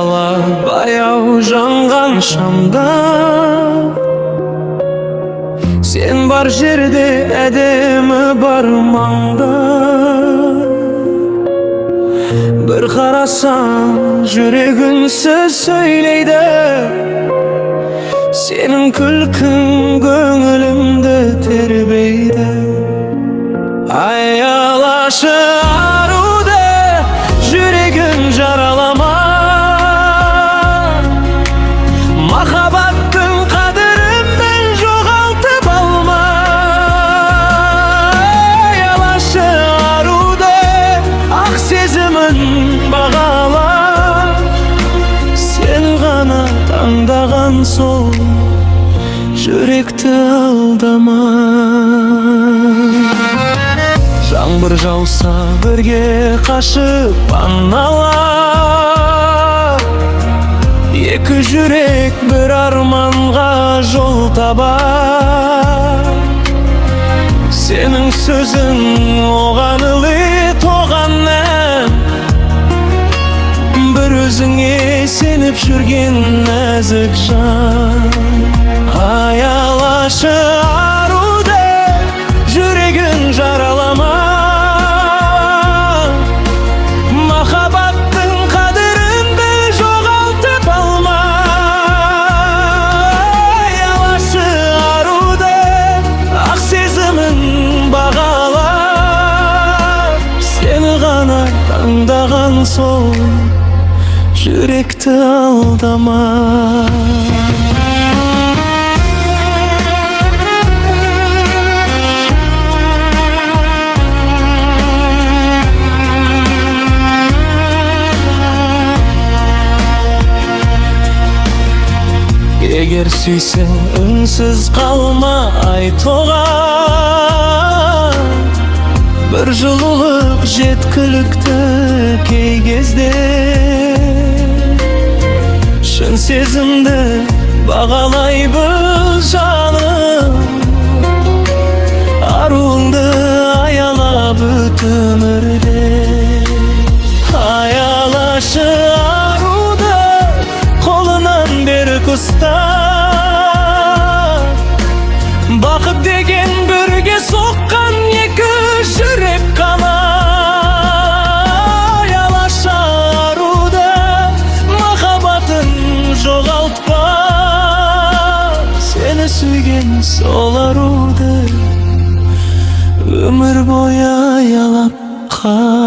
бала баяу жанған шамда, сен бар жерде әдемі бар маңда. Bir қарасаң жүрегің сөз сөйлейді, senin күлкің көңілімді тербейді. Аялашы аруды жүрегін жаралама, махаббаттың қадірін мен жоғалтып алма. Аялашы аруды ақ сезімін бағала, сен ғана таңдаған сол жүректі алдама. Жаңбыр жауса бірге қашып панала, екі жүрек бір арманға жол табар. Сенің сөзің оған ілет, оған ән, бір өзіңе сеніп жүрген нәзік жан. Аялашы аруды жүрегін жаралама, махаббаттың қадірін біл жоғалтып алма. Аялашы аруды ақ сезімін бағала, сені ғана таңдаған сол жүректі алдама. Егер сүйсең үнсіз қалма, айт оған. Бір жылулық жеткілікті кей кезде. Шын сезімді бағалай біл жаным, аруыңды аялап өт өмірде. Аялашы аруды қолынан берік ұста, бақыт деген бірге соққан екі жүрек қана. Аялашы аруды махаббатын жоғалтпа, сені сүйген сол аруды өмір бойы аялап қал.